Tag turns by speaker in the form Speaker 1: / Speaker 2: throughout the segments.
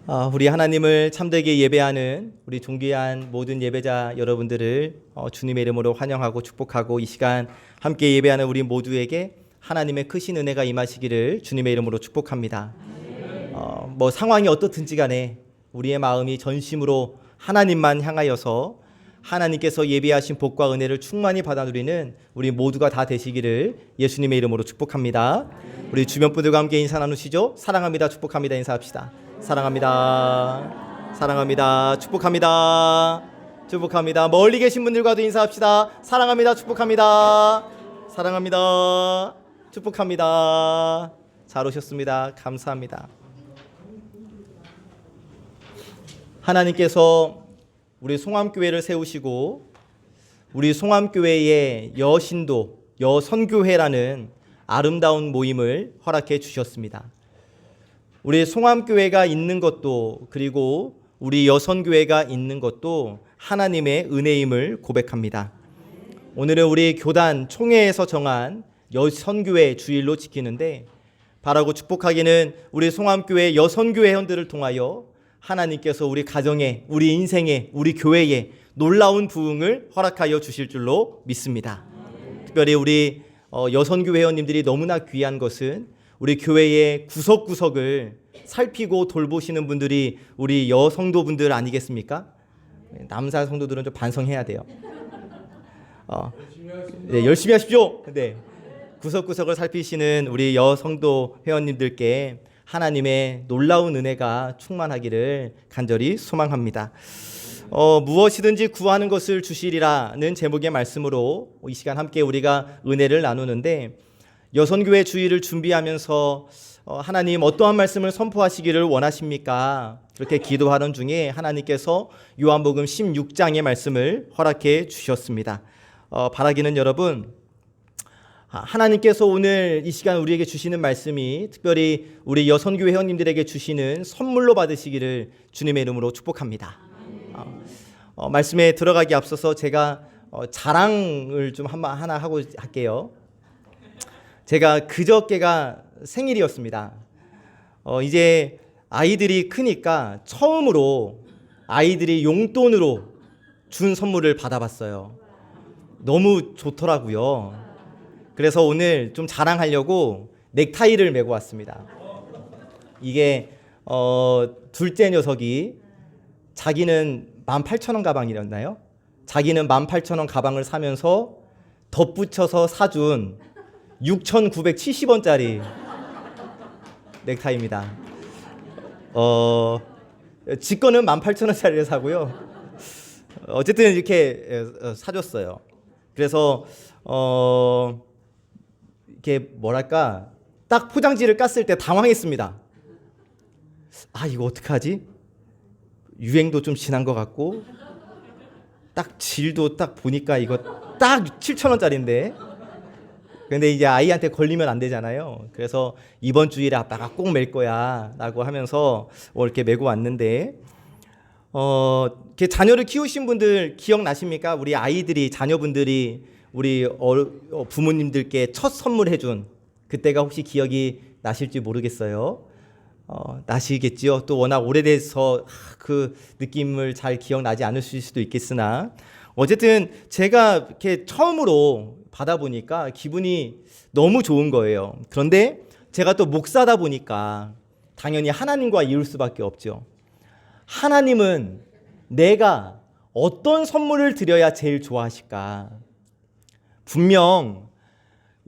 Speaker 1: 우리 하나님을 참되게 예배하는 우리 존귀한 모든 예배자 여러분들을 주님의 이름으로 환영하고 축복하고, 이 시간 함께 예배하는 우리 모두에게 하나님의 크신 은혜가 임하시기를 주님의 이름으로 축복합니다. 상황이 어떻든지 간에 우리의 마음이 전심으로 하나님만 향하여서 하나님께서 예비하신 복과 은혜를 충만히 받아 누리는 우리 모두가 다 되시기를 예수님의 이름으로 축복합니다. 우리 주변 분들과 함께 인사 나누시죠. 사랑합니다, 축복합니다 인사합시다. 사랑합니다, 사랑합니다, 축복합니다, 축복합니다. 멀리 계신 분들과도 인사합시다. 사랑합니다, 축복합니다, 사랑합니다, 축복합니다. 잘 오셨습니다. 감사합니다. 하나님께서 우리 송암교회를 세우시고 우리 송암교회의 여신도 여선교회라는 아름다운 모임을 허락해 주셨습니다. 우리 송암교회가 있는 것도, 그리고 우리 여선교회가 있는 것도 하나님의 은혜임을 고백합니다. 오늘은 우리 교단 총회에서 정한 여선교회 주일로 지키는데, 바라고 축복하기는 우리 송암교회 여선교회 회원들을 통하여 하나님께서 우리 가정에, 우리 인생에, 우리 교회에 놀라운 부흥을 허락하여 주실 줄로 믿습니다. 특별히 우리 여선교회 회원님들이 너무나 귀한 것은 우리 교회의 구석구석을 살피고 돌보시는 분들이 우리 여성도분들 아니겠습니까? 남사 성도들은 좀 반성해야 돼요. 네, 열심히 하십시오. 네, 구석구석을 살피시는 우리 여성도 회원님들께 하나님의 놀라운 은혜가 충만하기를 간절히 소망합니다. 무엇이든지 구하는 것을 주시리라는 제목의 말씀으로 이 시간 함께 우리가 은혜를 나누는데, 여선교회 주일을 준비하면서 하나님 어떠한 말씀을 선포하시기를 원하십니까? 그렇게 기도하는 중에 하나님께서 요한복음 16장의 말씀을 허락해 주셨습니다. 바라기는 여러분, 하나님께서 오늘 이 시간 우리에게 주시는 말씀이 특별히 우리 여선교회 회원님들에게 주시는 선물로 받으시기를 주님의 이름으로 축복합니다. 말씀에 들어가기 앞서서 제가 자랑을 좀 하나 하고 할게요. 제가 그저께가 생일이었습니다. 이제 아이들이 크니까 처음으로 아이들이 용돈으로 준 선물을 받아봤어요. 너무 좋더라고요. 그래서 오늘 좀 자랑하려고 넥타이를 메고 왔습니다. 이게 둘째 녀석이 자기는 18,000원 가방이었나요? 자기는 18,000원 가방을 사면서 덧붙여서 사준 6,970원짜리 넥타이입니다. 지 거는 18,000원짜리를 사고요. 어쨌든 이렇게 사줬어요. 그래서 이렇게 뭐랄까, 딱 포장지를 깠을 때 당황했습니다. 이거 어떡하지? 유행도 좀 지난 것 같고, 딱 질도 딱 보니까 이거 딱 7,000원짜리인데, 근데 이제 아이한테 걸리면 안 되잖아요. 그래서 이번 주일에 아빠가 꼭 맬 거야 라고 하면서 이렇게 메고 왔는데, 이렇게 자녀를 키우신 분들 기억나십니까? 우리 아이들이, 자녀분들이 우리 부모님들께 첫 선물해준 그때가 혹시 기억이 나실지 모르겠어요. 나시겠지요. 또 워낙 오래돼서 그 느낌을 잘 기억나지 않으실 수도 있겠으나, 어쨌든 제가 이렇게 처음으로 받아보니까 기분이 너무 좋은 거예요. 그런데 제가 또 목사다 보니까 당연히 하나님과 이룰 수밖에 없죠. 하나님은 내가 어떤 선물을 드려야 제일 좋아하실까? 분명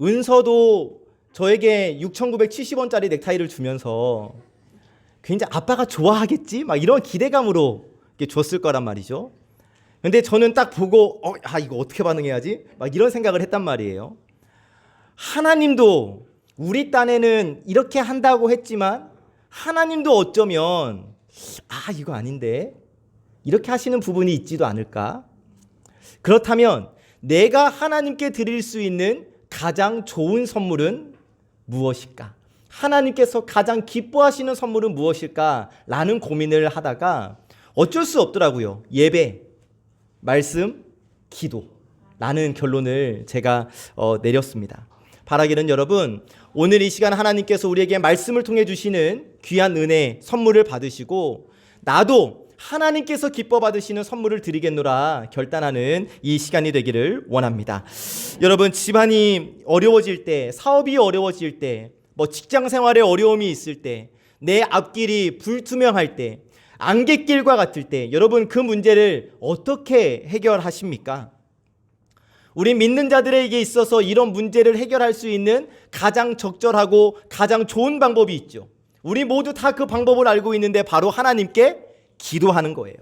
Speaker 1: 은서도 저에게 6,970원짜리 넥타이를 주면서 굉장히 아빠가 좋아하겠지? 막 이런 기대감으로 줬을 거란 말이죠. 근데 저는 딱 보고 이거 어떻게 반응해야지? 막 이런 생각을 했단 말이에요. 하나님도 우리 딴에는 이렇게 한다고 했지만 하나님도 어쩌면 이거 아닌데 이렇게 하시는 부분이 있지도 않을까? 그렇다면 내가 하나님께 드릴 수 있는 가장 좋은 선물은 무엇일까? 하나님께서 가장 기뻐하시는 선물은 무엇일까? 라는 고민을 하다가 어쩔 수 없더라고요. 예배, 말씀, 기도라는 결론을 제가 내렸습니다. 바라기는 여러분, 오늘 이 시간 하나님께서 우리에게 말씀을 통해 주시는 귀한 은혜, 선물을 받으시고 나도 하나님께서 기뻐 받으시는 선물을 드리겠노라 결단하는 이 시간이 되기를 원합니다. 여러분, 집안이 어려워질 때, 사업이 어려워질 때, 직장 생활에 어려움이 있을 때, 내 앞길이 불투명할 때, 안갯길과 같을 때, 여러분 그 문제를 어떻게 해결하십니까? 우리 믿는 자들에게 있어서 이런 문제를 해결할 수 있는 가장 적절하고 가장 좋은 방법이 있죠. 우리 모두 다 그 방법을 알고 있는데 바로 하나님께 기도하는 거예요.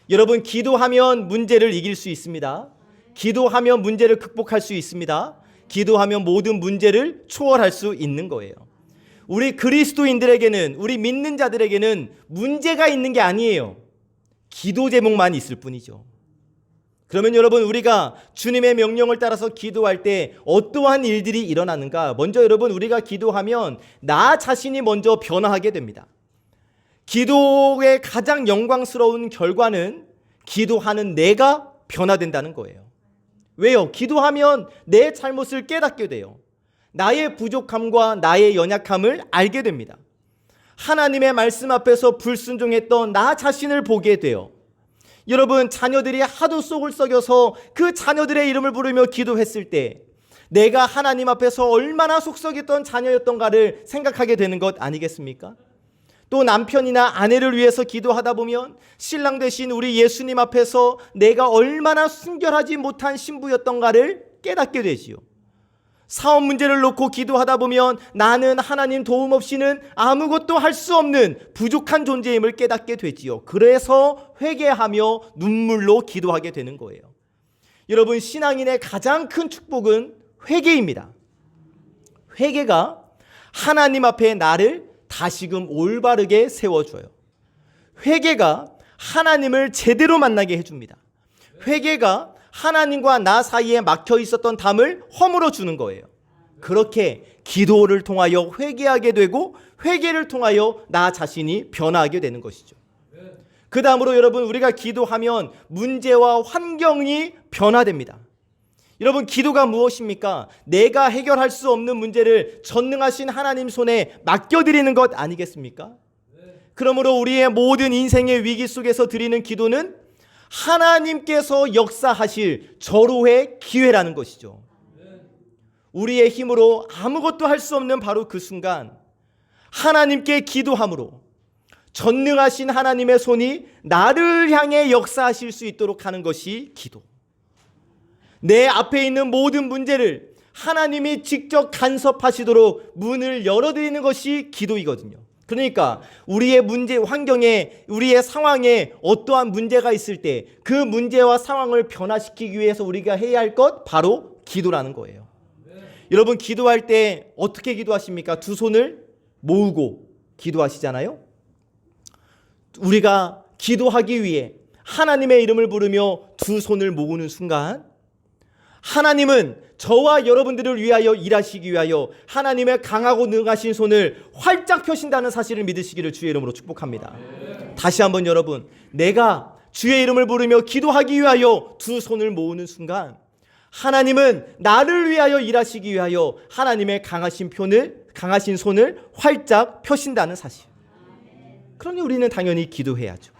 Speaker 1: 여러분, 기도하면 문제를 이길 수 있습니다. 기도하면 문제를 극복할 수 있습니다. 기도하면 모든 문제를 초월할 수 있는 거예요. 우리 그리스도인들에게는, 우리 믿는 자들에게는 문제가 있는 게 아니에요. 기도 제목만 있을 뿐이죠. 그러면 여러분, 우리가 주님의 명령을 따라서 기도할 때 어떠한 일들이 일어나는가? 먼저 여러분, 우리가 기도하면 나 자신이 먼저 변화하게 됩니다. 기도의 가장 영광스러운 결과는 기도하는 내가 변화된다는 거예요. 왜요? 기도하면 내 잘못을 깨닫게 돼요. 나의 부족함과 나의 연약함을 알게 됩니다. 하나님의 말씀 앞에서 불순종했던 나 자신을 보게 돼요. 여러분, 자녀들이 하도 속을 썩여서 그 자녀들의 이름을 부르며 기도했을 때 내가 하나님 앞에서 얼마나 속썩였던 자녀였던가를 생각하게 되는 것 아니겠습니까? 또 남편이나 아내를 위해서 기도하다 보면 신랑 되신 우리 예수님 앞에서 내가 얼마나 순결하지 못한 신부였던가를 깨닫게 되지요. 사업 문제를 놓고 기도하다 보면 나는 하나님 도움 없이는 아무것도 할 수 없는 부족한 존재임을 깨닫게 되지요. 그래서 회개하며 눈물로 기도하게 되는 거예요. 여러분, 신앙인의 가장 큰 축복은 회개입니다. 회개가 하나님 앞에 나를 다시금 올바르게 세워줘요. 회개가 하나님을 제대로 만나게 해줍니다. 회개가 하나님과 나 사이에 막혀 있었던 담을 허물어 주는 거예요. 그렇게 기도를 통하여 회개하게 되고 회개를 통하여 나 자신이 변화하게 되는 것이죠. 그 다음으로 여러분, 우리가 기도하면 문제와 환경이 변화됩니다. 여러분, 기도가 무엇입니까? 내가 해결할 수 없는 문제를 전능하신 하나님 손에 맡겨드리는 것 아니겠습니까? 그러므로 우리의 모든 인생의 위기 속에서 드리는 기도는 하나님께서 역사하실 절호의 기회라는 것이죠. 우리의 힘으로 아무것도 할 수 없는 바로 그 순간 하나님께 기도함으로 전능하신 하나님의 손이 나를 향해 역사하실 수 있도록 하는 것이 기도. 내 앞에 있는 모든 문제를 하나님이 직접 간섭하시도록 문을 열어드리는 것이 기도이거든요. 그러니까 우리의 문제, 환경에, 우리의 상황에 어떠한 문제가 있을 때 그 문제와 상황을 변화시키기 위해서 우리가 해야 할 것, 바로 기도라는 거예요. 여러분, 기도할 때 어떻게 기도하십니까? 두 손을 모으고 기도하시잖아요. 우리가 기도하기 위해 하나님의 이름을 부르며 두 손을 모으는 순간 하나님은 저와 여러분들을 위하여 일하시기 위하여 하나님의 강하고 능하신 손을 활짝 펴신다는 사실을 믿으시기를 주의 이름으로 축복합니다. 다시 한번 여러분, 내가 주의 이름을 부르며 기도하기 위하여 두 손을 모으는 순간 하나님은 나를 위하여 일하시기 위하여 하나님의 강하신 손을 활짝 펴신다는 사실. 그러니 우리는 당연히 기도해야죠.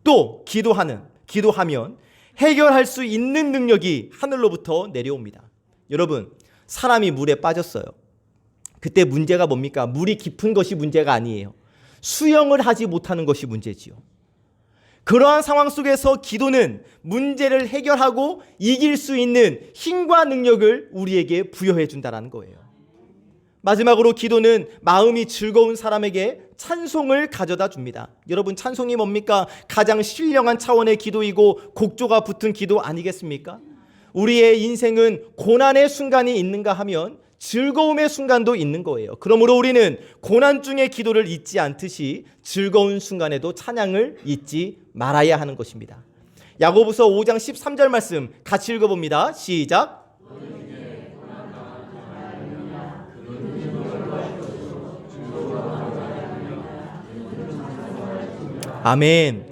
Speaker 1: 또 기도하면 해결할 수 있는 능력이 하늘로부터 내려옵니다. 여러분, 사람이 물에 빠졌어요. 그때 문제가 뭡니까? 물이 깊은 것이 문제가 아니에요. 수영을 하지 못하는 것이 문제지요. 그러한 상황 속에서 기도는 문제를 해결하고 이길 수 있는 힘과 능력을 우리에게 부여해 준다는 거예요. 마지막으로 기도는 마음이 즐거운 사람에게 찬송을 가져다 줍니다. 여러분, 찬송이 뭡니까? 가장 신령한 차원의 기도이고 곡조가 붙은 기도 아니겠습니까? 우리의 인생은 고난의 순간이 있는가 하면 즐거움의 순간도 있는 거예요. 그러므로 우리는 고난 중에 기도를 잊지 않듯이 즐거운 순간에도 찬양을 잊지 말아야 하는 것입니다. 야고보서 5장 13절 말씀 같이 읽어봅니다. 시작. 아멘.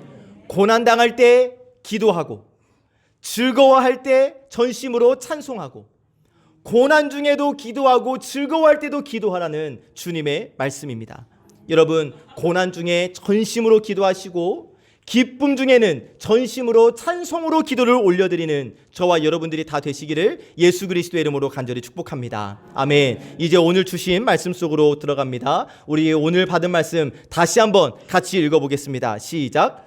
Speaker 1: 고난당할 때 기도하고 즐거워할 때 전심으로 찬송하고 고난 중에도 기도하고 즐거워할 때도 기도하라는 주님의 말씀입니다. 여러분, 고난 중에 전심으로 기도하시고 기쁨 중에는 전심으로 찬송으로 기도를 올려드리는 저와 여러분들이 다 되시기를 예수 그리스도의 이름으로 간절히 축복합니다. 아멘. 이제 오늘 주신 말씀 속으로 들어갑니다. 우리 오늘 받은 말씀 다시 한번 같이 읽어보겠습니다. 시작.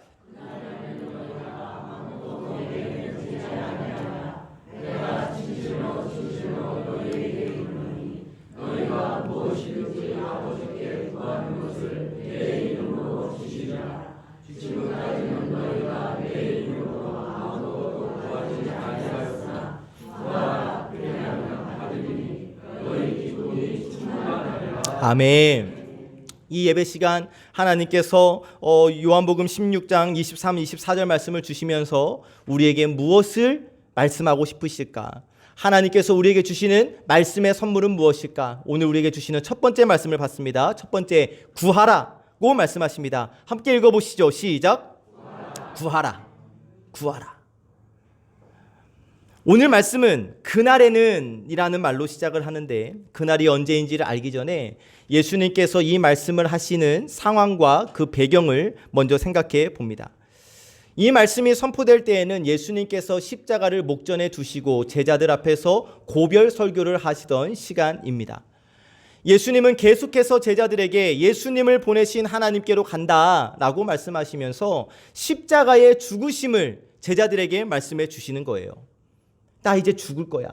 Speaker 1: 아멘. 이 예배 시간 하나님께서 요한복음 16장 23, 24절 말씀을 주시면서 우리에게 무엇을 말씀하고 싶으실까? 하나님께서 우리에게 주시는 말씀의 선물은 무엇일까? 오늘 우리에게 주시는 첫 번째 말씀을 봤습니다. 첫 번째, 구하라고 말씀하십니다. 함께 읽어보시죠. 시작. 구하라. 구하라. 오늘 말씀은 그날에는 이라는 말로 시작을 하는데 그날이 언제인지를 알기 전에 예수님께서 이 말씀을 하시는 상황과 그 배경을 먼저 생각해 봅니다. 이 말씀이 선포될 때에는 예수님께서 십자가를 목전에 두시고 제자들 앞에서 고별 설교를 하시던 시간입니다. 예수님은 계속해서 제자들에게 예수님을 보내신 하나님께로 간다라고 말씀하시면서 십자가의 죽으심을 제자들에게 말씀해 주시는 거예요. 나 이제 죽을 거야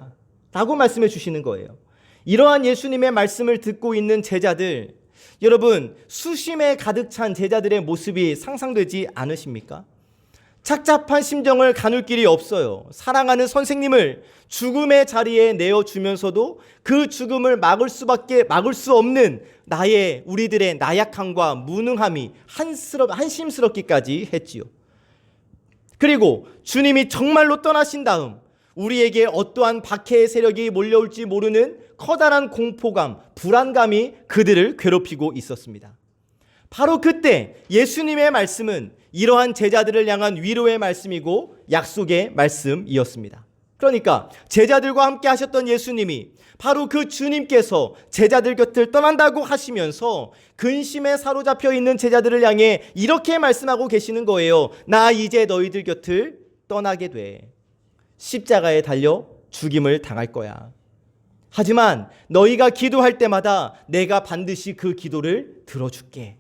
Speaker 1: 라고 말씀해 주시는 거예요. 이러한 예수님의 말씀을 듣고 있는 제자들, 여러분 수심에 가득 찬 제자들의 모습이 상상되지 않으십니까? 착잡한 심정을 가눌 길이 없어요. 사랑하는 선생님을 죽음의 자리에 내어주면서도 그 죽음을 막을 수 없는 우리들의 나약함과 무능함이 한심스럽기까지 했지요. 그리고 주님이 정말로 떠나신 다음 우리에게 어떠한 박해의 세력이 몰려올지 모르는 커다란 공포감, 불안감이 그들을 괴롭히고 있었습니다. 바로 그때 예수님의 말씀은 이러한 제자들을 향한 위로의 말씀이고 약속의 말씀이었습니다. 그러니까 제자들과 함께 하셨던 예수님이 바로 그 주님께서 제자들 곁을 떠난다고 하시면서 근심에 사로잡혀 있는 제자들을 향해 이렇게 말씀하고 계시는 거예요. 나 이제 너희들 곁을 떠나게 돼. 십자가에 달려 죽임을 당할 거야. 하지만 너희가 기도할 때마다 내가 반드시 그 기도를 들어줄게.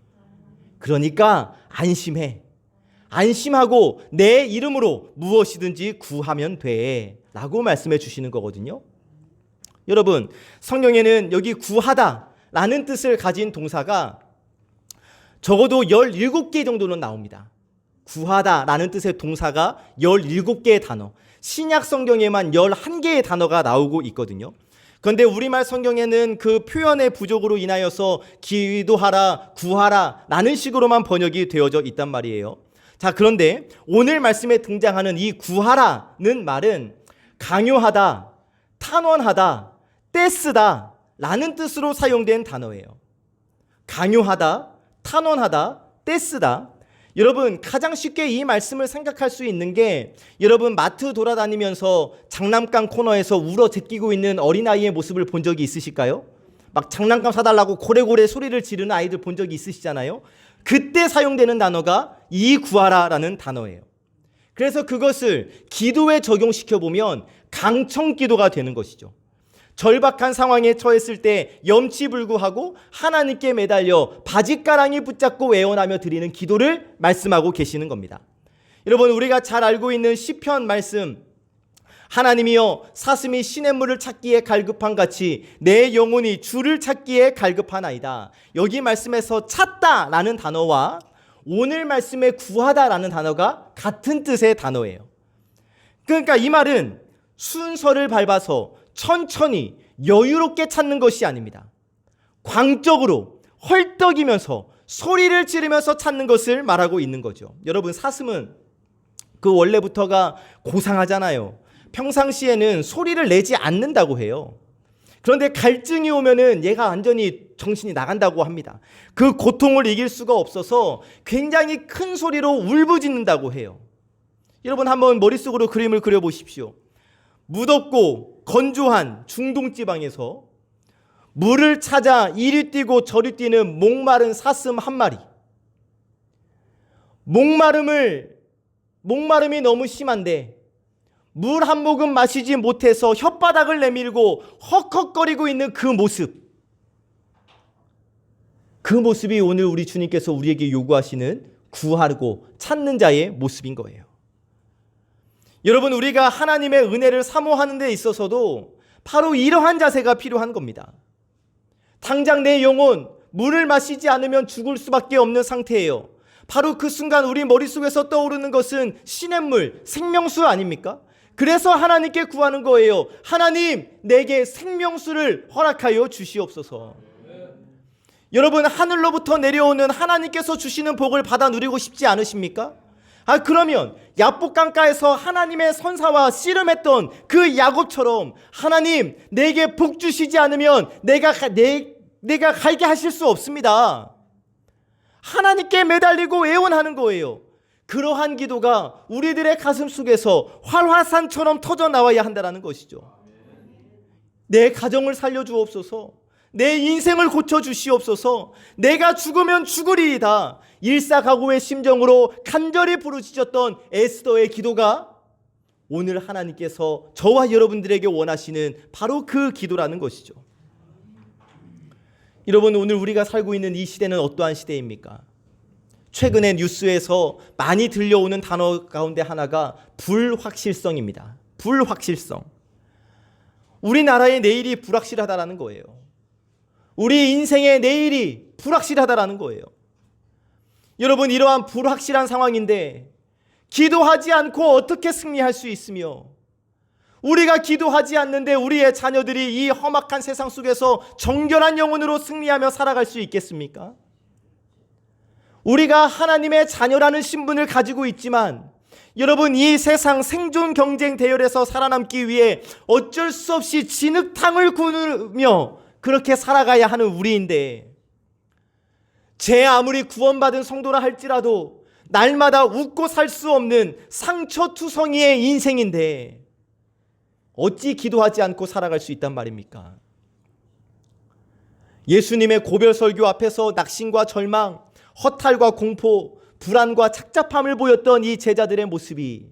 Speaker 1: 그러니까 안심해. 안심하고 내 이름으로 무엇이든지 구하면 돼 라고 말씀해 주시는 거거든요. 여러분, 성경에는 여기 구하다 라는 뜻을 가진 동사가 적어도 17개 정도는 나옵니다. 구하다 라는 뜻의 동사가 17개의 단어, 신약 성경에만 11개의 단어가 나오고 있거든요. 그런데 우리말 성경에는 그 표현의 부족으로 인하여서 기도하라, 구하라 라는 식으로만 번역이 되어져 있단 말이에요. 자, 그런데 오늘 말씀에 등장하는 이 구하라는 말은 강요하다, 탄원하다, 떼쓰다 라는 뜻으로 사용된 단어예요. 강요하다, 탄원하다, 떼쓰다. 여러분, 가장 쉽게 이 말씀을 생각할 수 있는 게 여러분 마트 돌아다니면서 장난감 코너에서 울어 제끼고 있는 어린아이의 모습을 본 적이 있으실까요? 막 장난감 사달라고 고래고래 소리를 지르는 아이들 본 적이 있으시잖아요. 그때 사용되는 단어가 이 구하라라는 단어예요. 그래서 그것을 기도에 적용시켜보면 강청기도가 되는 것이죠. 절박한 상황에 처했을 때 염치불구하고 하나님께 매달려 바짓가랑이 붙잡고 애원하며 드리는 기도를 말씀하고 계시는 겁니다. 여러분, 우리가 잘 알고 있는 시편 말씀, 하나님이여 사슴이 시냇물을 찾기에 갈급한 같이 내 영혼이 주를 찾기에 갈급하나이다. 여기 말씀에서 찾다라는 단어와 오늘 말씀에 구하다라는 단어가 같은 뜻의 단어예요. 그러니까 이 말은 순서를 밟아서 천천히 여유롭게 찾는 것이 아닙니다. 광적으로 헐떡이면서 소리를 지르면서 찾는 것을 말하고 있는 거죠. 여러분, 사슴은 그 원래부터가 고상하잖아요. 평상시에는 소리를 내지 않는다고 해요. 그런데 갈증이 오면은 얘가 완전히 정신이 나간다고 합니다. 그 고통을 이길 수가 없어서 굉장히 큰 소리로 울부짖는다고 해요. 여러분, 한번 머릿속으로 그림을 그려보십시오. 무덥고 건조한 중동 지방에서 물을 찾아 이리 뛰고 저리 뛰는 목마른 사슴 한 마리. 목마름이 너무 심한데 물 한 모금 마시지 못해서 혓바닥을 내밀고 헉헉거리고 있는 그 모습이 오늘 우리 주님께서 우리에게 요구하시는 구하고 찾는 자의 모습인 거예요. 여러분, 우리가 하나님의 은혜를 사모하는 데 있어서도 바로 이러한 자세가 필요한 겁니다. 당장 내 영혼 물을 마시지 않으면 죽을 수밖에 없는 상태예요. 바로 그 순간 우리 머릿속에서 떠오르는 것은 시냇물, 생명수 아닙니까? 그래서 하나님께 구하는 거예요. 하나님, 내게 생명수를 허락하여 주시옵소서. 여러분, 하늘로부터 내려오는 하나님께서 주시는 복을 받아 누리고 싶지 않으십니까? 그러면 야복강가에서 하나님의 선사와 씨름했던 그 야곱처럼 하나님, 내게 복 주시지 않으면 내가 갈게 하실 수 없습니다. 하나님께 매달리고 애원하는 거예요. 그러한 기도가 우리들의 가슴 속에서 활화산처럼 터져 나와야 한다는 것이죠. 내 가정을 살려주옵소서. 내 인생을 고쳐주시옵소서. 내가 죽으면 죽으리이다. 일사각오의 심정으로 간절히 부르짖었던 에스더의 기도가 오늘 하나님께서 저와 여러분들에게 원하시는 바로 그 기도라는 것이죠. 여러분, 오늘 우리가 살고 있는 이 시대는 어떠한 시대입니까? 최근에 뉴스에서 많이 들려오는 단어 가운데 하나가 불확실성입니다. 불확실성. 우리나라의 내일이 불확실하다라는 거예요. 우리 인생의 내일이 불확실하다라는 거예요. 여러분, 이러한 불확실한 상황인데 기도하지 않고 어떻게 승리할 수 있으며, 우리가 기도하지 않는데 우리의 자녀들이 이 험악한 세상 속에서 정결한 영혼으로 승리하며 살아갈 수 있겠습니까? 우리가 하나님의 자녀라는 신분을 가지고 있지만 여러분, 이 세상 생존 경쟁 대열에서 살아남기 위해 어쩔 수 없이 진흙탕을 구르며 그렇게 살아가야 하는 우리인데, 제 아무리 구원받은 성도라 할지라도 날마다 웃고 살 수 없는 상처투성이의 인생인데 어찌 기도하지 않고 살아갈 수 있단 말입니까? 예수님의 고별 설교 앞에서 낙심과 절망, 허탈과 공포, 불안과 착잡함을 보였던 이 제자들의 모습이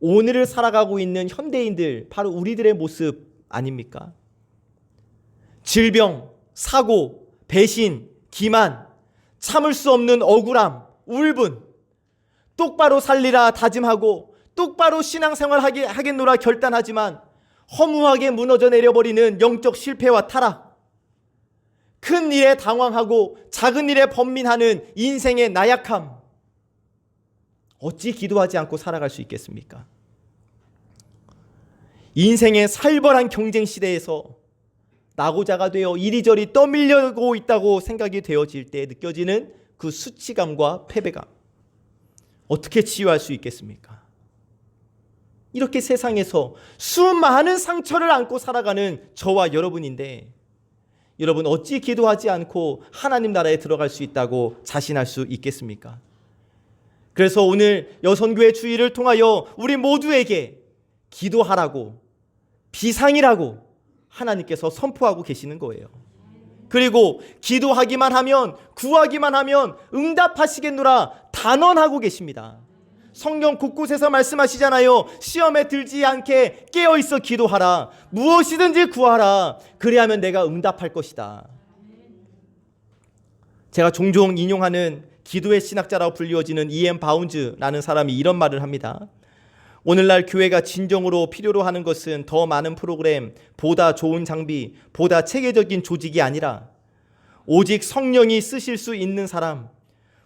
Speaker 1: 오늘을 살아가고 있는 현대인들, 바로 우리들의 모습 아닙니까? 질병, 사고, 배신, 기만, 참을 수 없는 억울함, 울분, 똑바로 살리라 다짐하고 똑바로 신앙생활 하겠노라 결단하지만 허무하게 무너져 내려버리는 영적 실패와 타락, 큰 일에 당황하고 작은 일에 번민하는 인생의 나약함, 어찌 기도하지 않고 살아갈 수 있겠습니까? 인생의 살벌한 경쟁 시대에서 낙오자가 되어 이리저리 떠밀려고 있다고 생각이 되어질 때 느껴지는 그 수치감과 패배감, 어떻게 치유할 수 있겠습니까? 이렇게 세상에서 수많은 상처를 안고 살아가는 저와 여러분인데, 여러분, 어찌 기도하지 않고 하나님 나라에 들어갈 수 있다고 자신할 수 있겠습니까? 그래서 오늘 여선교회 주일을 통하여 우리 모두에게 기도하라고, 비상이라고 하나님께서 선포하고 계시는 거예요. 그리고 기도하기만 하면, 구하기만 하면 응답하시겠노라 단언하고 계십니다. 성경 곳곳에서 말씀하시잖아요. 시험에 들지 않게 깨어있어 기도하라. 무엇이든지 구하라. 그리하면 내가 응답할 것이다. 제가 종종 인용하는 기도의 신학자라고 불리워지는 E.M. 바운즈라는 사람이 이런 말을 합니다. 오늘날 교회가 진정으로 필요로 하는 것은 더 많은 프로그램, 보다 좋은 장비, 보다 체계적인 조직이 아니라 오직 성령이 쓰실 수 있는 사람,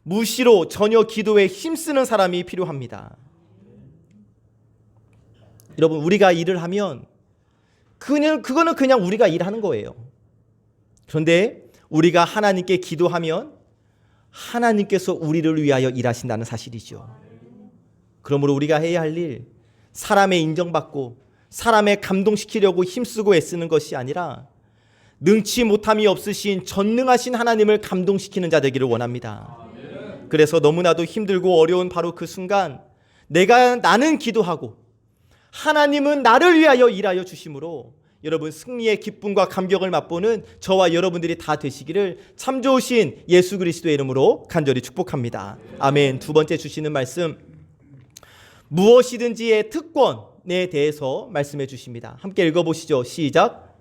Speaker 1: 무시로 전혀 기도에 힘쓰는 사람이 필요합니다. 여러분, 우리가 일을 하면 그거는 그냥 우리가 일하는 거예요. 그런데 우리가 하나님께 기도하면 하나님께서 우리를 위하여 일하신다는 사실이죠. 그러므로 우리가 해야 할 일, 사람의 인정받고 사람의 감동시키려고 힘쓰고 애쓰는 것이 아니라 능치 못함이 없으신 전능하신 하나님을 감동시키는 자 되기를 원합니다. 그래서 너무나도 힘들고 어려운 바로 그 순간 나는 기도하고 하나님은 나를 위하여 일하여 주심으로 여러분 승리의 기쁨과 감격을 맛보는 저와 여러분들이 다 되시기를 참 좋으신 예수 그리스도의 이름으로 간절히 축복합니다. 아멘. 두 번째 주시는 말씀, 무엇이든지의 특권에 대해서 말씀해 주십니다. 함께 읽어보시죠. 시작.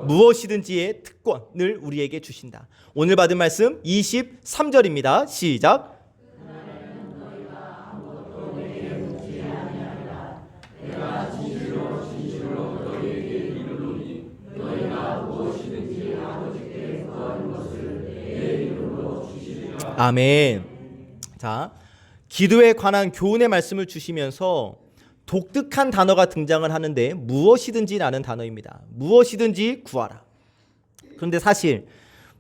Speaker 1: 무엇이든지의 특권을 우리에게 주신다. 오늘 받은 말씀 23절입니다. 시작. 아멘. 자, 기도에 관한 교훈의 말씀을 주시면서 독특한 단어가 등장을 하는데 무엇이든지라는 단어입니다. 무엇이든지 구하라. 그런데 사실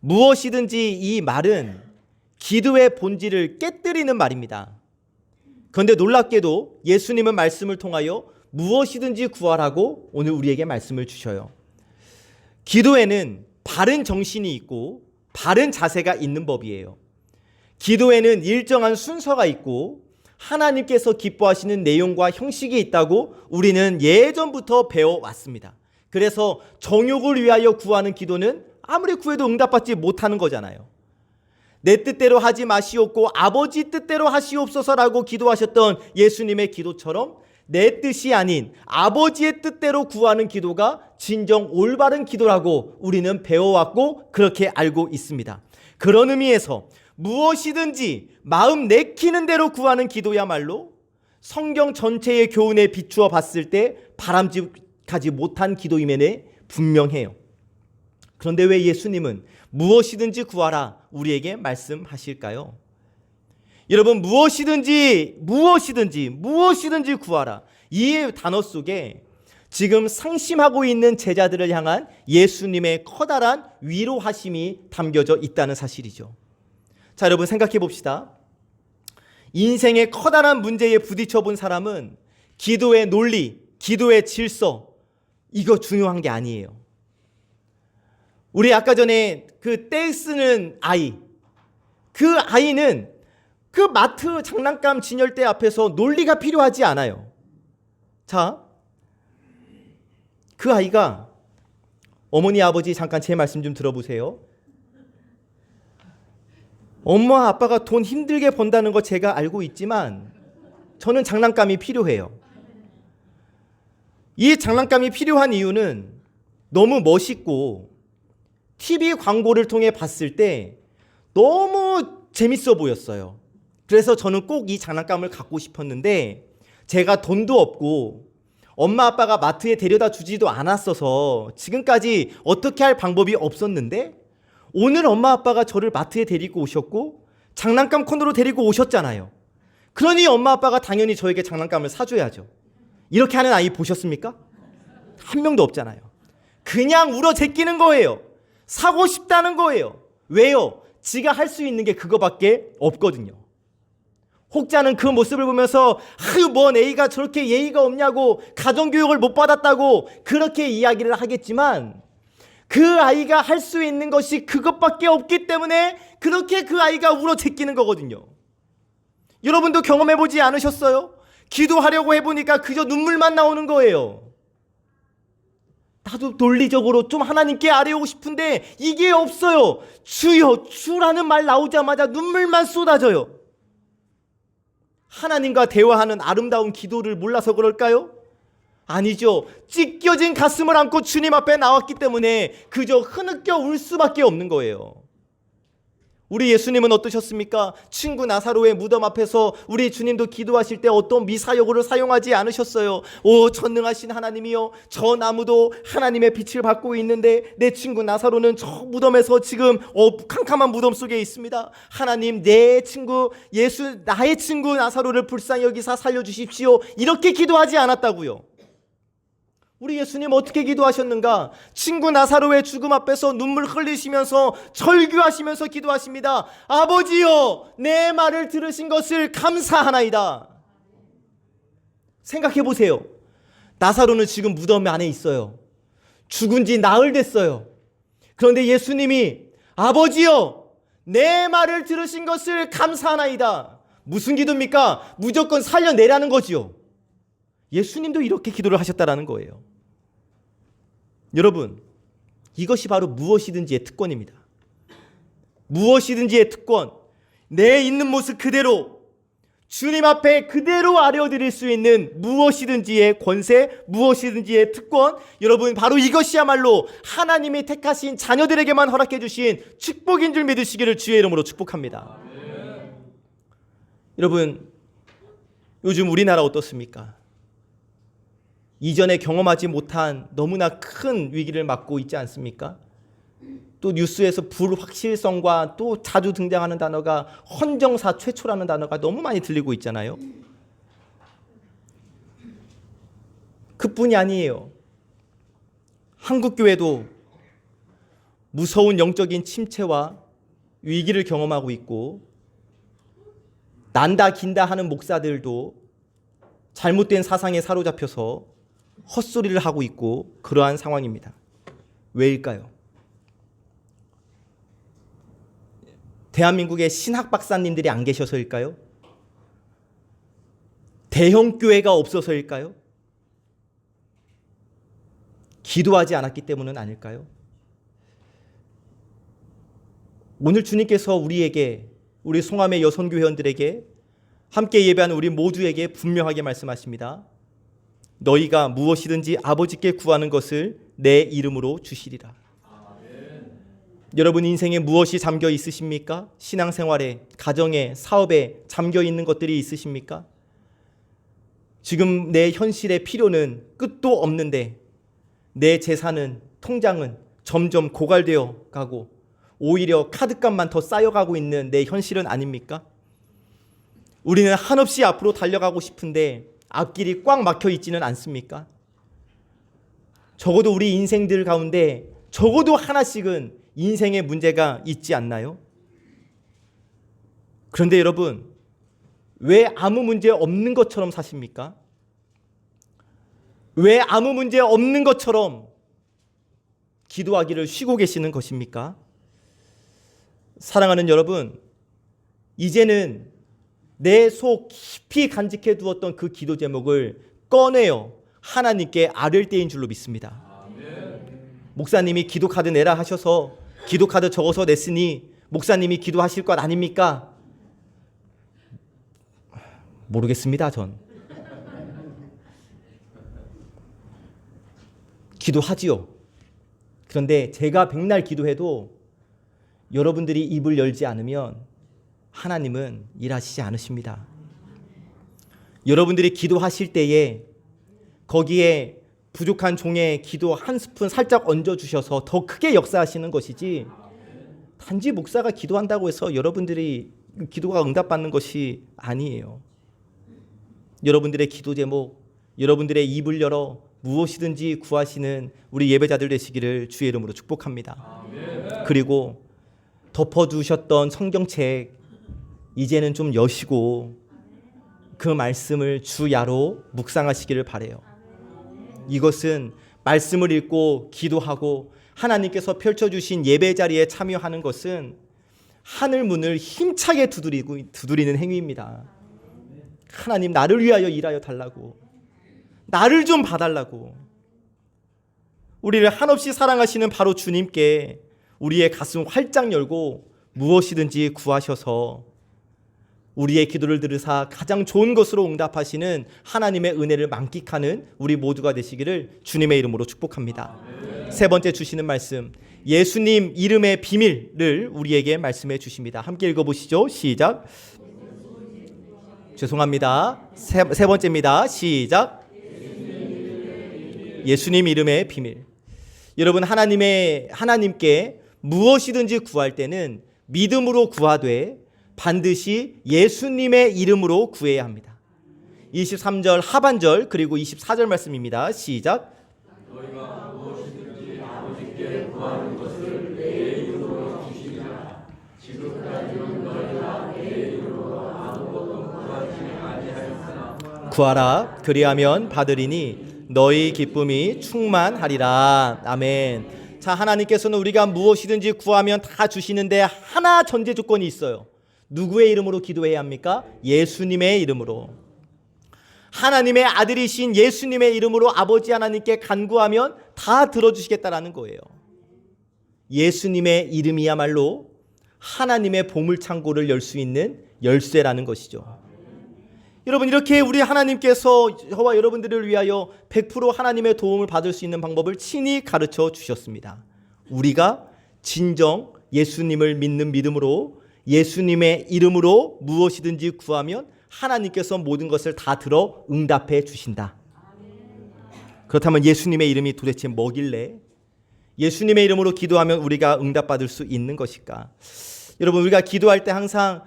Speaker 1: 무엇이든지 이 말은 기도의 본질을 깨뜨리는 말입니다. 그런데 놀랍게도 예수님은 말씀을 통하여 무엇이든지 구하라고 오늘 우리에게 말씀을 주셔요. 기도에는 바른 정신이 있고 바른 자세가 있는 법이에요. 기도에는 일정한 순서가 있고 하나님께서 기뻐하시는 내용과 형식이 있다고 우리는 예전부터 배워왔습니다. 그래서 정욕을 위하여 구하는 기도는 아무리 구해도 응답받지 못하는 거잖아요. 내 뜻대로 하지 마시옵고 아버지 뜻대로 하시옵소서라고 기도하셨던 예수님의 기도처럼 내 뜻이 아닌 아버지의 뜻대로 구하는 기도가 진정 올바른 기도라고 우리는 배워왔고 그렇게 알고 있습니다. 그런 의미에서 무엇이든지 마음 내키는 대로 구하는 기도야말로 성경 전체의 교훈에 비추어 봤을 때 바람직하지 못한 기도임에 분명해요. 그런데 왜 예수님은 무엇이든지 구하라 우리에게 말씀하실까요? 여러분, 무엇이든지 구하라, 이 단어 속에 지금 상심하고 있는 제자들을 향한 예수님의 커다란 위로하심이 담겨져 있다는 사실이죠. 자, 여러분 생각해 봅시다. 인생의 커다란 문제에 부딪혀 본 사람은 기도의 논리, 기도의 질서, 이거 중요한 게 아니에요. 우리 아까 전에 그 떼 쓰는 아이, 그 아이는 그 마트 장난감 진열대 앞에서 논리가 필요하지 않아요. 자, 그 아이가 어머니 아버지 잠깐 제 말씀 좀 들어보세요. 엄마 아빠가 돈 힘들게 번다는 거 제가 알고 있지만 저는 장난감이 필요해요. 이 장난감이 필요한 이유는 너무 멋있고 TV 광고를 통해 봤을 때 너무 재밌어 보였어요. 그래서 저는 꼭 이 장난감을 갖고 싶었는데 제가 돈도 없고 엄마 아빠가 마트에 데려다 주지도 않았어서 지금까지 어떻게 할 방법이 없었는데 오늘 엄마 아빠가 저를 마트에 데리고 오셨고 장난감 코너로 데리고 오셨잖아요. 그러니 엄마 아빠가 당연히 저에게 장난감을 사줘야죠. 이렇게 하는 아이 보셨습니까? 한 명도 없잖아요. 그냥 울어 제끼는 거예요. 사고 싶다는 거예요. 왜요? 지가 할 수 있는 게 그거밖에 없거든요. 혹자는 그 모습을 보면서 뭔 애가 저렇게 예의가 없냐고 가정교육을 못 받았다고 그렇게 이야기를 하겠지만 그 아이가 할 수 있는 것이 그것밖에 없기 때문에 그렇게 그 아이가 울어 제끼는 거거든요. 여러분도 경험해보지 않으셨어요? 기도하려고 해보니까 그저 눈물만 나오는 거예요. 나도 논리적으로 좀 하나님께 아뢰고 싶은데 이게 없어요. 주여, 주라는 말 나오자마자 눈물만 쏟아져요. 하나님과 대화하는 아름다운 기도를 몰라서 그럴까요? 아니죠. 찢겨진 가슴을 안고 주님 앞에 나왔기 때문에 그저 흐느껴 울 수밖에 없는 거예요. 우리 예수님은 어떠셨습니까? 친구 나사로의 무덤 앞에서 우리 주님도 기도하실 때 어떤 미사여구를 사용하지 않으셨어요. 오 전능하신 하나님이여, 저 나무도 하나님의 빛을 받고 있는데 내 친구 나사로는 저 무덤에서 지금 캄캄한 무덤 속에 있습니다. 하나님, 내 친구 나의 친구 나사로를 불쌍히 여기사 살려주십시오. 이렇게 기도하지 않았다고요. 우리 예수님 어떻게 기도하셨는가? 친구 나사로의 죽음 앞에서 눈물 흘리시면서 절규하시면서 기도하십니다. 아버지여, 내 말을 들으신 것을 감사하나이다. 생각해 보세요. 나사로는 지금 무덤 안에 있어요. 죽은 지 나흘 됐어요. 그런데 예수님이 아버지여, 내 말을 들으신 것을 감사하나이다. 무슨 기도입니까? 무조건 살려내라는 거지요. 예수님도 이렇게 기도를 하셨다라는 거예요. 여러분, 이것이 바로 무엇이든지의 특권입니다. 무엇이든지의 특권, 내 있는 모습 그대로 주님 앞에 그대로 아뢰어드릴 수 있는 무엇이든지의 권세, 무엇이든지의 특권, 여러분 바로 이것이야말로 하나님이 택하신 자녀들에게만 허락해 주신 축복인 줄 믿으시기를 주의 이름으로 축복합니다. 여러분, 요즘 우리나라 어떻습니까? 이전에 경험하지 못한 너무나 큰 위기를 맞고 있지 않습니까? 또 뉴스에서 불확실성과 또 자주 등장하는 단어가 헌정사 최초라는 단어가 너무 많이 들리고 있잖아요. 그뿐이 아니에요. 한국교회도 무서운 영적인 침체와 위기를 경험하고 있고, 난다 긴다 하는 목사들도 잘못된 사상에 사로잡혀서 헛소리를 하고 있고 그러한 상황입니다. 왜일까요? 대한민국의 신학 박사님들이 안 계셔서일까요? 대형 교회가 없어서일까요? 기도하지 않았기 때문은 아닐까요? 오늘 주님께서 우리에게, 우리 송암의 여선교회원들에게, 함께 예배하는 우리 모두에게 분명하게 말씀하십니다. 너희가 무엇이든지 아버지께 구하는 것을 내 이름으로 주시리라. 여러분 인생에 무엇이 잠겨 있으십니까? 신앙생활에, 가정에, 사업에 잠겨 있는 것들이 있으십니까? 지금 내 현실의 필요는 끝도 없는데 내 재산은, 통장은 점점 고갈되어 가고 오히려 카드값만 더 쌓여가고 있는 내 현실은 아닙니까? 우리는 한없이 앞으로 달려가고 싶은데 앞길이 꽉 막혀 있지는 않습니까? 적어도 우리 인생들 가운데 적어도 하나씩은 인생의 문제가 있지 않나요? 그런데 여러분, 왜 아무 문제 없는 것처럼 사십니까? 왜 아무 문제 없는 것처럼 기도하기를 쉬고 계시는 것입니까? 사랑하는 여러분, 이제는 내 속 깊이 간직해 두었던 그 기도 제목을 꺼내어 하나님께 아뢰을 때인 줄로 믿습니다. 목사님이 기도 카드 내라 하셔서 기도 카드 적어서 냈으니 목사님이 기도하실 것 아닙니까? 모르겠습니다, 전. 기도하지요. 그런데 제가 백날 기도해도 여러분들이 입을 열지 않으면 하나님은 일하시지 않으십니다. 여러분들이 기도하실 때에 거기에 부족한 종의 기도 한 스푼 살짝 얹어주셔서 더 크게 역사하시는 것이지, 단지 목사가 기도한다고 해서 여러분들이 기도가 응답받는 것이 아니에요. 여러분들의 기도 제목, 여러분들의 입을 열어 무엇이든지 구하시는 우리 예배자들 되시기를 주의 이름으로 축복합니다. 그리고 덮어두셨던 성경책 이제는 좀 여시고 그 말씀을 주야로 묵상하시기를 바라요. 이것은 말씀을 읽고 기도하고 하나님께서 펼쳐주신 예배 자리에 참여하는 것은 하늘 문을 힘차게 두드리는 행위입니다. 하나님, 나를 위하여 일하여 달라고, 나를 좀 봐달라고. 우리를 한없이 사랑하시는 바로 주님께 우리의 가슴 활짝 열고 무엇이든지 구하셔서 우리의 기도를 들으사 가장 좋은 것으로 응답하시는 하나님의 은혜를 만끽하는 우리 모두가 되시기를 주님의 이름으로 축복합니다. 세 번째 주시는 말씀, 예수님 이름의 비밀을 우리에게 말씀해 주십니다. 함께 읽어보시죠. 시작. 죄송합니다. 세 번째입니다. 시작. 예수님 이름의 비밀. 여러분, 하나님께 무엇이든지 구할 때는 믿음으로 구하되 반드시 예수님의 이름으로 구해야 합니다. 23절 하반절 그리고 24절 말씀입니다. 시작. 너희가 무엇이든지 아버지께 구하는 것을 내 이름으로 주시리라. 지금까지는 너희가 내 이름으로 아무것도 구하지 아니하였으나 구하라 그리하면 받으리니 너희 기쁨이 충만하리라. 아멘. 자, 하나님께서는 우리가 무엇이든지 구하면 다 주시는데 하나 전제 조건이 있어요. 누구의 이름으로 기도해야 합니까? 예수님의 이름으로. 하나님의 아들이신 예수님의 이름으로 아버지 하나님께 간구하면 다 들어주시겠다라는 거예요. 예수님의 이름이야말로 하나님의 보물창고를 열 수 있는 열쇠라는 것이죠. 여러분, 이렇게 우리 하나님께서 저와 여러분들을 위하여 100% 하나님의 도움을 받을 수 있는 방법을 친히 가르쳐 주셨습니다. 우리가 진정 예수님을 믿는 믿음으로 예수님의 이름으로 무엇이든지 구하면 하나님께서 모든 것을 다 들어 응답해 주신다. 그렇다면 예수님의 이름이 도대체 뭐길래 예수님의 이름으로 기도하면 우리가 응답받을 수 있는 것일까? 여러분, 우리가 기도할 때 항상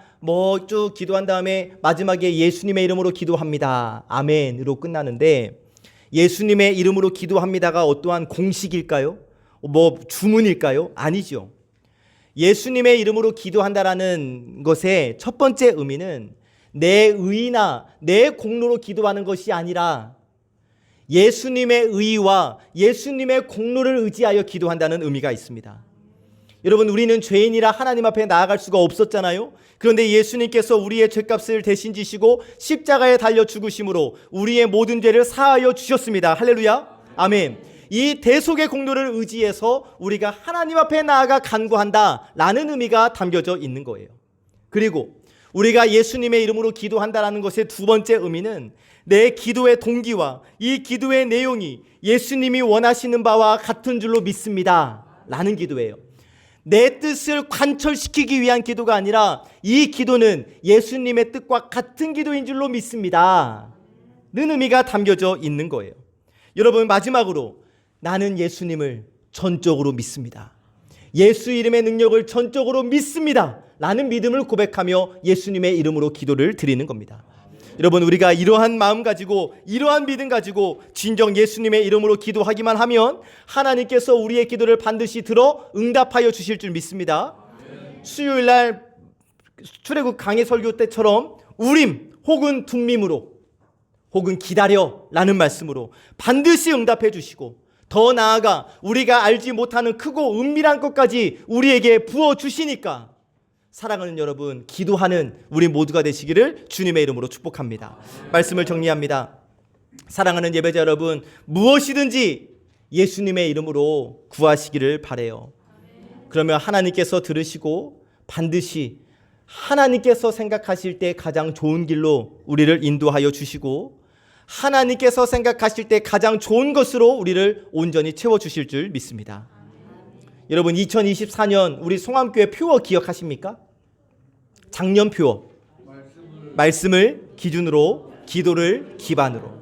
Speaker 1: 쭉 기도한 다음에 마지막에 예수님의 이름으로 기도합니다. 아멘으로 끝나는데, 예수님의 이름으로 기도합니다가 어떠한 공식일까요? 주문일까요? 아니죠. 예수님의 이름으로 기도한다라는 것의 첫 번째 의미는 내 의나 내 공로로 기도하는 것이 아니라 예수님의 의와 예수님의 공로를 의지하여 기도한다는 의미가 있습니다. 여러분, 우리는 죄인이라 하나님 앞에 나아갈 수가 없었잖아요. 그런데 예수님께서 우리의 죄값을 대신 지시고 십자가에 달려 죽으심으로 우리의 모든 죄를 사하여 주셨습니다. 할렐루야, 아멘. 이 대속의 공로를 의지해서 우리가 하나님 앞에 나아가 간구한다라는 의미가 담겨져 있는 거예요. 그리고 우리가 예수님의 이름으로 기도한다라는 것의 두 번째 의미는 내 기도의 동기와 이 기도의 내용이 예수님이 원하시는 바와 같은 줄로 믿습니다 라는 기도예요. 내 뜻을 관철시키기 위한 기도가 아니라 이 기도는 예수님의 뜻과 같은 기도인 줄로 믿습니다 는 의미가 담겨져 있는 거예요. 여러분, 마지막으로 나는 예수님을 전적으로 믿습니다. 예수 이름의 능력을 전적으로 믿습니다 라는 믿음을 고백하며 예수님의 이름으로 기도를 드리는 겁니다. 여러분, 우리가 이러한 마음 가지고 이러한 믿음 가지고 진정 예수님의 이름으로 기도하기만 하면 하나님께서 우리의 기도를 반드시 들어 응답하여 주실 줄 믿습니다. 수요일날 출애굽 강해 설교 때처럼 우림 혹은 둠밈으로 혹은 기다려 라는 말씀으로 반드시 응답해 주시고, 더 나아가 우리가 알지 못하는 크고 은밀한 것까지 우리에게 부어주시니까 사랑하는 여러분, 기도하는 우리 모두가 되시기를 주님의 이름으로 축복합니다. 말씀을 정리합니다. 사랑하는 예배자 여러분, 무엇이든지 예수님의 이름으로 구하시기를 바라요. 그러면 하나님께서 들으시고 반드시 하나님께서 생각하실 때 가장 좋은 길로 우리를 인도하여 주시고, 하나님께서 생각하실 때 가장 좋은 것으로 우리를 온전히 채워주실 줄 믿습니다. 여러분, 2024년 우리 송암교회 표어 기억하십니까? 작년 표어, 말씀을 기준으로 기도를 기반으로,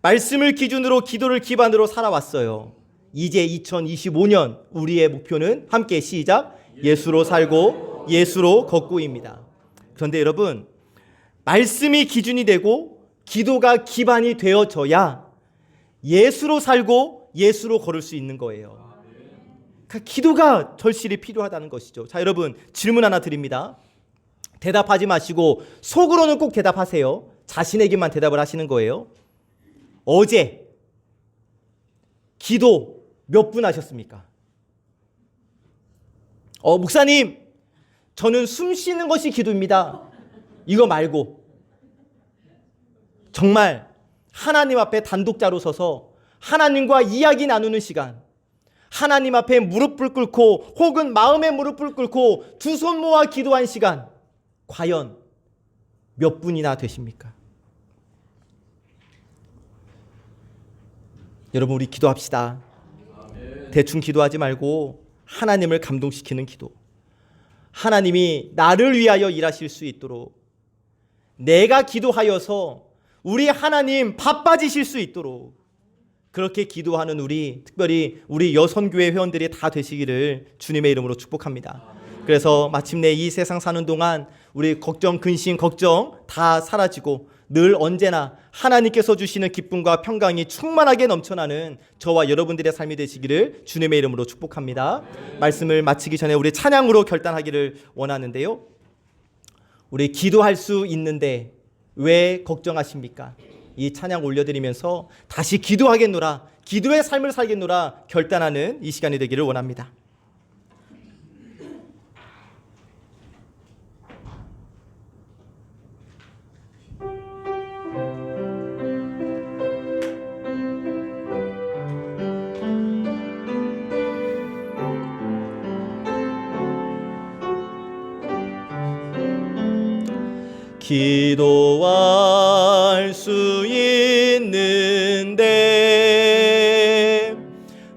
Speaker 1: 말씀을 기준으로 기도를 기반으로 살아왔어요. 이제 2025년 우리의 목표는 함께 시작, 예수로 살고 예수로 걷고입니다. 그런데 여러분, 말씀이 기준이 되고 기도가 기반이 되어져야 예수로 살고 예수로 걸을 수 있는 거예요. 그러니까 기도가 절실히 필요하다는 것이죠. 자, 여러분, 질문 하나 드립니다. 대답하지 마시고 속으로는 꼭 대답하세요. 자신에게만 대답을 하시는 거예요. 어제 기도 몇 분 하셨습니까? 목사님, 저는 숨 쉬는 것이 기도입니다. 이거 말고 정말 하나님 앞에 단독자로 서서 하나님과 이야기 나누는 시간, 하나님 앞에 무릎을 꿇고 혹은 마음에 무릎을 꿇고 두 손 모아 기도한 시간, 과연 몇 분이나 되십니까? 여러분, 우리 기도합시다. 대충 기도하지 말고 하나님을 감동시키는 기도, 하나님이 나를 위하여 일하실 수 있도록, 내가 기도하여서 우리 하나님 바빠지실 수 있도록 그렇게 기도하는 우리, 특별히 우리 여선교회 회원들이 다 되시기를 주님의 이름으로 축복합니다. 그래서 마침내 이 세상 사는 동안 우리 걱정, 근심, 걱정 다 사라지고 늘 언제나 하나님께서 주시는 기쁨과 평강이 충만하게 넘쳐나는 저와 여러분들의 삶이 되시기를 주님의 이름으로 축복합니다. 말씀을 마치기 전에 우리 찬양으로 결단하기를 원하는데요. 우리 기도할 수 있는데 왜 걱정하십니까? 이 찬양 올려드리면서 다시 기도하겠노라, 기도의 삶을 살겠노라 결단하는 이 시간이 되기를 원합니다. 기도할 수 있는데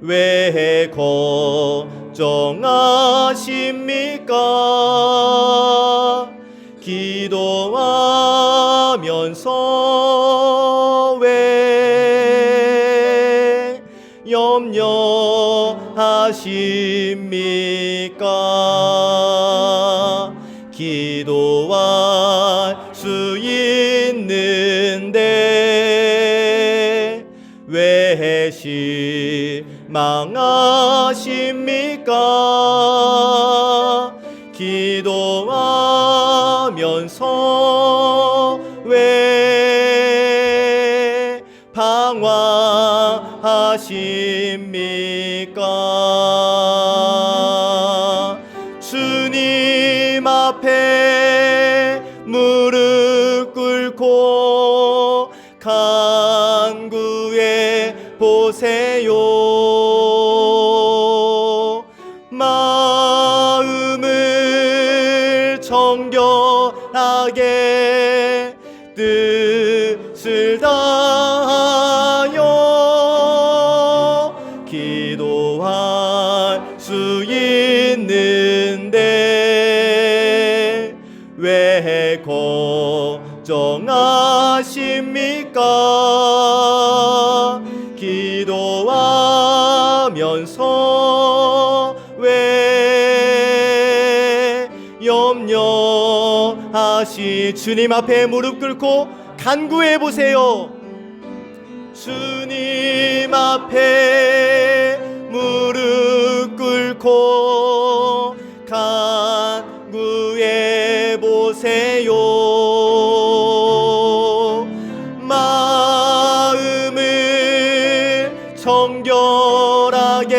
Speaker 1: 왜 걱정하십니까? 기도하면서 왜 염려하십니까? 기도할 수 있는데 왜 실망하십니까? 기도하면서 왜 방황하십니까? 주님 앞에 무릎 꿇고 간구해 보세요. 마음을 정결하게 뜻을 다하여 기도할 수 있는데 왜 걱정하십니까? 기도하면서 왜 주님 앞에 무릎 꿇고 간구해 보세요. 주님 앞에 무릎 꿇고 간구해 보세요. 마음을 정결하게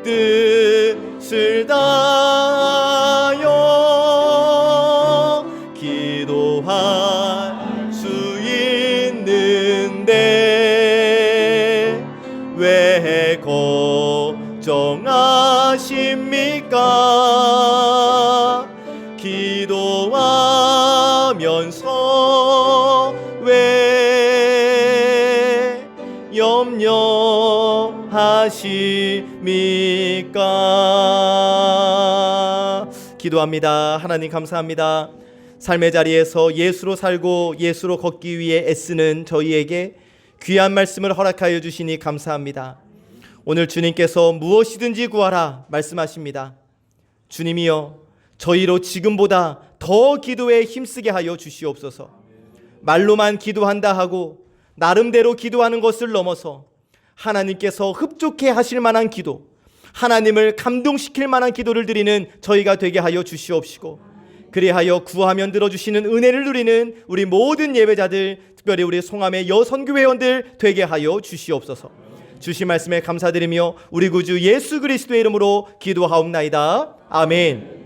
Speaker 1: 뜻을 다하여 기도할 수 있는데 왜 걱정하십니까? 기도하면서 왜 염려하십니까? 기도합니다. 하나님 감사합니다. 삶의 자리에서 예수로 살고 예수로 걷기 위해 애쓰는 저희에게 귀한 말씀을 허락하여 주시니 감사합니다. 오늘 주님께서 무엇이든지 구하라 말씀하십니다. 주님이여, 저희로 지금보다 더 기도에 힘쓰게 하여 주시옵소서. 말로만 기도한다 하고 나름대로 기도하는 것을 넘어서 하나님께서 흡족해 하실 만한 기도, 하나님을 감동시킬 만한 기도를 드리는 저희가 되게 하여 주시옵시고, 그리하여 구하면 들어주시는 은혜를 누리는 우리 모든 예배자들, 특별히 우리 송암의 여선교회원들 되게 하여 주시옵소서. 주신 말씀에 감사드리며 우리 구주 예수 그리스도의 이름으로 기도하옵나이다. 아멘.